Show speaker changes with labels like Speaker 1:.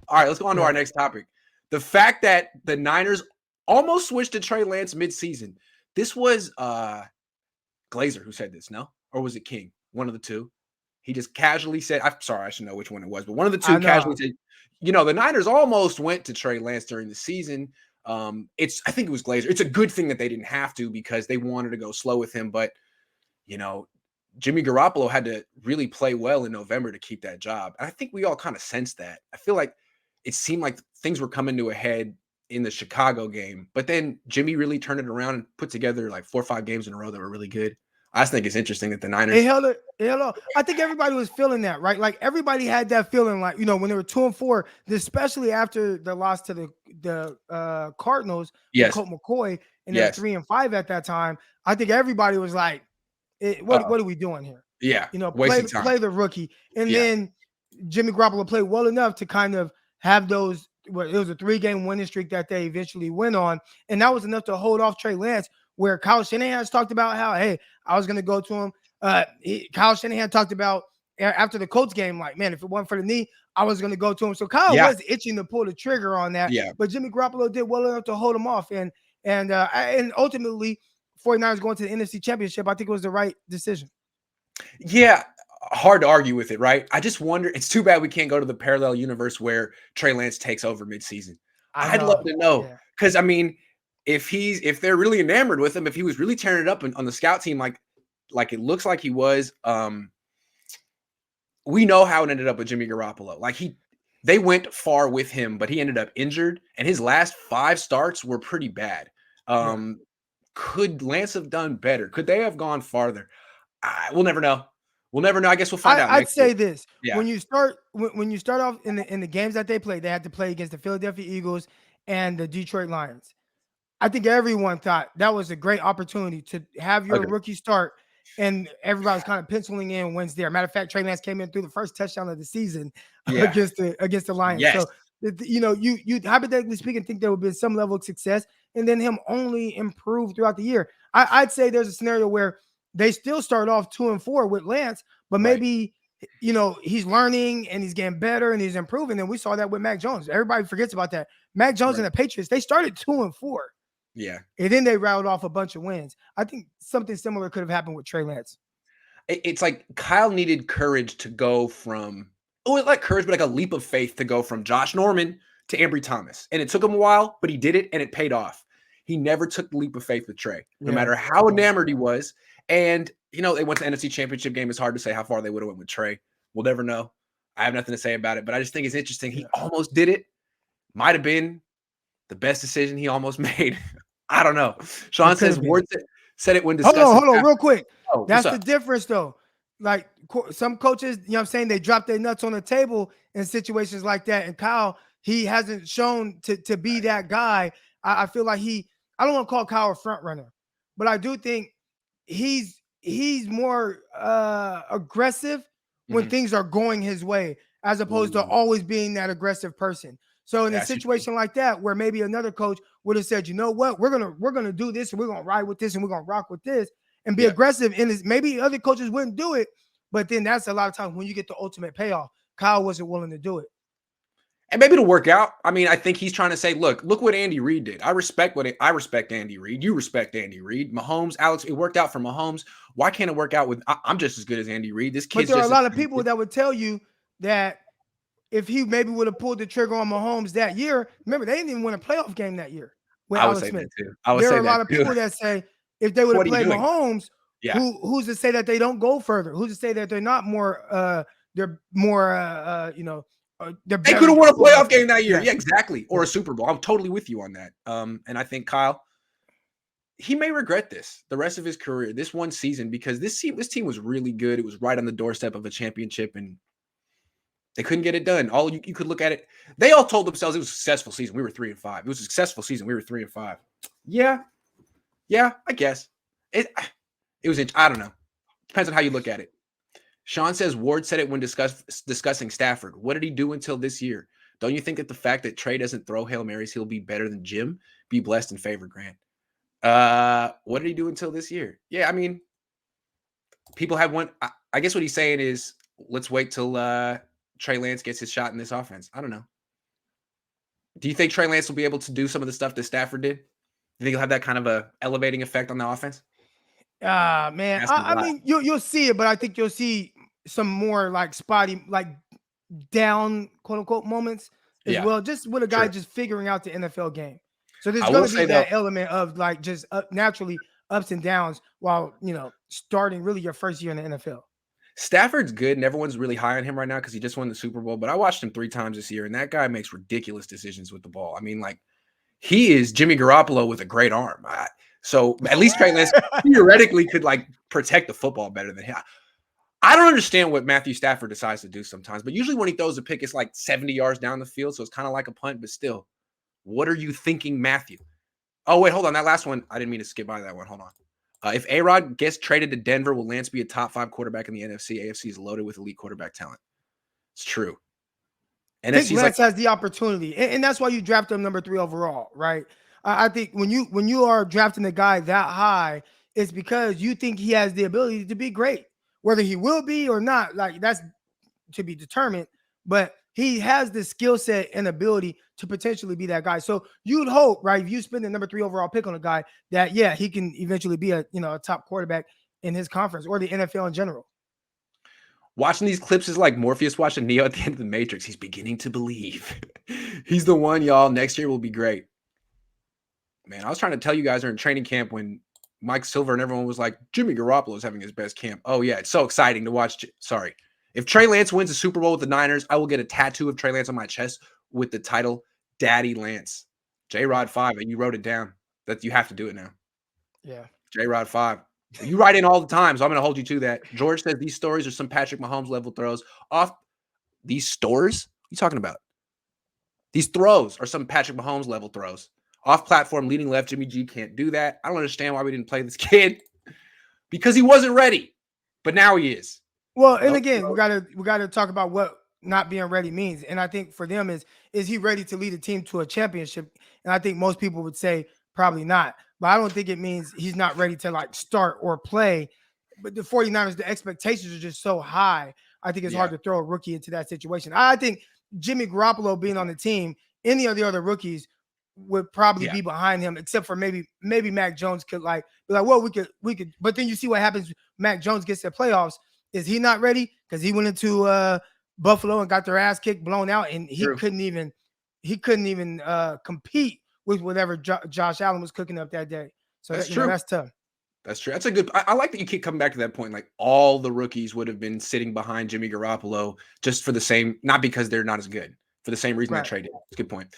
Speaker 1: All right, let's go on to
Speaker 2: Yeah.
Speaker 1: our next topic. The fact that the Niners almost switched to Trey Lance midseason. This was Glazer who said this, no? Or was it King? One of the two. He just casually said, I'm sorry, I should know which one it was, but one of the two
Speaker 2: I
Speaker 1: casually
Speaker 2: know.
Speaker 1: said, the Niners almost went to Trey Lance during the season. I think it was Glazer. It's a good thing that they didn't have to because they wanted to go slow with him, but Jimmy Garoppolo had to really play well in November to keep that job. And I think we all kind of sensed that. I feel like it seemed like things were coming to a head in the Chicago game, but then Jimmy really turned it around and put together like 4 or 5 games in a row that were really good. I just think it's interesting that the
Speaker 2: It
Speaker 1: Niners.
Speaker 2: held it. It held on. I think everybody was feeling that, right? Like everybody had that feeling, like when they were 2-4, especially after the loss to the Cardinals with
Speaker 1: Yes.
Speaker 2: Colt McCoy, and they were
Speaker 1: Yes.
Speaker 2: 3-5 at that time. I think everybody was like, "What are we doing here?"
Speaker 1: Yeah.
Speaker 2: Play
Speaker 1: Wasting time.
Speaker 2: play the rookie, and
Speaker 1: Yeah.
Speaker 2: then Jimmy Garoppolo played well enough to kind of have those. Well, it was a 3-game winning streak that they eventually went on, and that was enough to hold off Trey Lance. Where Kyle Shanahan has talked about how, hey, I was going to go to him. Kyle Shanahan talked about after the Colts game, like, man, if it wasn't for the knee, I was going to go to him. So Kyle
Speaker 1: Yeah.
Speaker 2: was itching to pull the trigger on that,
Speaker 1: Yeah.
Speaker 2: but Jimmy Garoppolo did well enough to hold him off, and ultimately, 49ers going to the NFC Championship. I think it was the right decision.
Speaker 1: Yeah. Hard to argue with it, right? I just wonder. It's too bad we can't go to the parallel universe where Trey Lance takes over midseason.
Speaker 2: I
Speaker 1: I'd love
Speaker 2: know.
Speaker 1: to know
Speaker 2: Yeah.
Speaker 1: because if they're really enamored with him, if he was really tearing it up on the scout team, like it looks like he was, we know how it ended up with Jimmy Garoppolo. They went far with him, but he ended up injured, and his last 5 starts were pretty bad.
Speaker 2: Yeah.
Speaker 1: Could Lance have done better? Could they have gone farther? We'll never know. We'll never know. I guess we'll find out
Speaker 2: I'd
Speaker 1: next year.
Speaker 2: say this:
Speaker 1: Yeah.
Speaker 2: when you start off in the games that they played, they had to play against the Philadelphia Eagles and the Detroit Lions. I think everyone thought that was a great opportunity to have your
Speaker 1: Okay.
Speaker 2: rookie start, and everybody was kind of penciling in wins there. Matter of fact, Trey Lance came in through the first touchdown of the season
Speaker 1: Yeah.
Speaker 2: against the Lions.
Speaker 1: Yes.
Speaker 2: So you hypothetically speaking think there would be some level of success, and then him only improve throughout the year. I'd say there's a scenario where they still start off 2-4 with Lance, but
Speaker 1: Right.
Speaker 2: maybe he's learning and he's getting better and he's improving. And we saw that with Mac Jones. Everybody forgets about that. Mac Jones and
Speaker 1: Right.
Speaker 2: the Patriots, they started 2-4.
Speaker 1: Yeah.
Speaker 2: And then they rattled off a bunch of wins. I think something similar could have happened with Trey Lance.
Speaker 1: It's like Kyle needed courage to go from like courage, but like a leap of faith to go from Josh Norman to Ambry Thomas. And it took him a while, but he did it and it paid off. He never took the leap of faith with Trey, no
Speaker 2: Yeah.
Speaker 1: matter how enamored he was. And they went to the NFC Championship game. It's hard to say how far they would have went with Trey. We'll never know. I have nothing to say about it, but I just think it's interesting. He almost did it. Might have been the best decision he almost made. I don't know. Sean
Speaker 2: It could
Speaker 1: says
Speaker 2: have been.
Speaker 1: Ward said it when
Speaker 2: Hold
Speaker 1: discussing.
Speaker 2: on, real quick.
Speaker 1: Oh, what's
Speaker 2: That's the
Speaker 1: up?
Speaker 2: difference, though. Like some coaches, what I'm saying, they drop their nuts on the table in situations like that. And Kyle, he hasn't shown to be that guy. I feel like I don't want to call Kyle a front runner, but I do think he's more aggressive when
Speaker 1: Mhm.
Speaker 2: things are going his way, as opposed to
Speaker 1: Ooh,
Speaker 2: always being that aggressive person. So in a
Speaker 1: that's interesting.
Speaker 2: situation like that, where maybe another coach would have said, you know what, we're gonna do this and we're gonna ride with this and we're gonna rock with this and be
Speaker 1: Yeah.
Speaker 2: aggressive. And maybe other coaches wouldn't do it, but then that's a lot of times when you get the ultimate payoff. Kyle wasn't willing to do it.
Speaker 1: And maybe it'll work out. I mean, I think he's trying to say, look what Andy Reid did. I respect Andy Reid. You respect Andy Reid. Mahomes, Alex, it worked out for Mahomes. Why can't it work out with I'm just as good as Andy Reid. This
Speaker 2: But
Speaker 1: kid's
Speaker 2: there are a
Speaker 1: just as
Speaker 2: lot of
Speaker 1: good.
Speaker 2: people that would tell you that if he maybe would have pulled the trigger on Mahomes that year, remember they didn't even win a playoff game that year with
Speaker 1: I would
Speaker 2: Alex
Speaker 1: say that
Speaker 2: Smith.
Speaker 1: too. I would
Speaker 2: There are
Speaker 1: say
Speaker 2: a
Speaker 1: that
Speaker 2: lot of
Speaker 1: too.
Speaker 2: people that say if they would have
Speaker 1: What are you
Speaker 2: played
Speaker 1: doing?
Speaker 2: Mahomes,
Speaker 1: Yeah.
Speaker 2: who's to say that they don't go further? Who's to say that they're not more they're more they're
Speaker 1: They
Speaker 2: better
Speaker 1: could have
Speaker 2: than
Speaker 1: won a
Speaker 2: quarterback?
Speaker 1: playoff game that year.
Speaker 2: Yeah,
Speaker 1: Yeah, exactly. Or
Speaker 2: yeah.
Speaker 1: a Super Bowl. I'm totally with you on that. And I think Kyle, he may regret this the rest of his career, this one season, because this team was really good. It was right on the doorstep of a championship, and they couldn't get it done. All you could look at it. They all told themselves it was a successful season. We were 3-5. It was a successful season. We were 3-5. Yeah, I guess it was. I don't know. Depends on how you look at it. Sean says Ward said it when discussing Stafford. What did he do until this year? Don't you think that the fact that Trey doesn't throw Hail Marys, he'll be better than Jim? Be blessed and favored, Grant. What did he do until this year? Yeah, I mean, people have one. I guess what he's saying is let's wait till Trey Lance gets his shot in this offense. I don't know. Do you think Trey Lance will be able to do some of the stuff that Stafford did? Do you think he'll have that kind of a elevating effect on the offense?
Speaker 2: Man,
Speaker 1: Asking a
Speaker 2: I
Speaker 1: lot.
Speaker 2: mean, you'll see it, but I think you'll see some more like spotty, like down quote unquote moments as
Speaker 1: Yeah,
Speaker 2: well. Just with a guy
Speaker 1: true.
Speaker 2: just figuring out the NFL game. So there's
Speaker 1: I
Speaker 2: going
Speaker 1: will
Speaker 2: to be
Speaker 1: say though,
Speaker 2: that element of like just naturally ups and downs while starting really your first year in the NFL.
Speaker 1: Stafford's good, and everyone's really high on him right now because he just won the Super Bowl. But I watched him 3 times this year, and that guy makes ridiculous decisions with the ball. I mean, like he is Jimmy Garoppolo with a great arm. So at least Trey Lance theoretically could like protect the football better than him. I don't understand what Matthew Stafford decides to do sometimes, but usually when he throws a pick, it's like 70 yards down the field, so it's kind of like a punt. But still, what are you thinking, Matthew? Oh wait, hold on. That last one, I didn't mean to skip by that one. Hold on. If A-Rod gets traded to Denver, will Lance be a top 5 quarterback in the NFC? AFC is loaded with elite quarterback talent. It's true.
Speaker 2: I think
Speaker 1: NFC is like,
Speaker 2: Lance has the opportunity, and that's why you draft him number 3 overall, right? I think when you are drafting a guy that high, it's because you think he has the ability to be great. Whether he will be or not, like that's to be determined. But he has the skill set and ability to potentially be that guy. So you'd hope, right, if you spend the number 3 overall pick on a guy, that he can eventually be a top quarterback in his conference or the NFL in general.
Speaker 1: watching these clips is like Morpheus watching Neo at the end of the Matrix. He's beginning to believe. He's the one, y'all. Next year will be great. Man, I was trying to tell you guys during training camp when Mike Silver and everyone was like, Jimmy Garoppolo is having his best camp. Oh, yeah, it's so exciting to watch. Sorry. If Trey Lance wins the Super Bowl with the Niners, I will get a tattoo of Trey Lance on my chest with the title Daddy Lance. J-Rod 5, and you wrote it down. That you have to do it now.
Speaker 2: Yeah.
Speaker 1: J-Rod 5. You write in all the time, so I'm going to hold you to that. George says these stories are some Patrick Mahomes level throws. Off these stores? What are you talking about? These throws are some Patrick Mahomes level throws. Off platform, leading left, Jimmy G can't do that. I don't understand why we didn't play this kid because he wasn't ready, but now he is.
Speaker 2: Well, and
Speaker 1: Nope.
Speaker 2: again, we gotta talk about what not being ready means. And I think for them is he ready to lead a team to a championship? And I think most people would say probably not. But I don't think it means he's not ready to like start or play. But the 49ers, the expectations are just so high. I think it's hard to throw a rookie into that situation. I think Jimmy Garoppolo being on the team, any of the other rookies would probably be behind him, except for maybe Mac Jones could like be like, well, we could. But then you see what happens. Mac Jones gets to the playoffs. Is he not ready? Because he went into Buffalo and got their ass kicked, blown out, and he couldn't even compete with whatever Josh Allen was cooking up that day. So
Speaker 1: that's true.
Speaker 2: That's tough.
Speaker 1: That's true. That's a good. I like that you keep coming back to that point. Like all the rookies would have been sitting behind Jimmy Garoppolo just for the same, not because they're not as good, for the same reason that Trey did. It's a good point.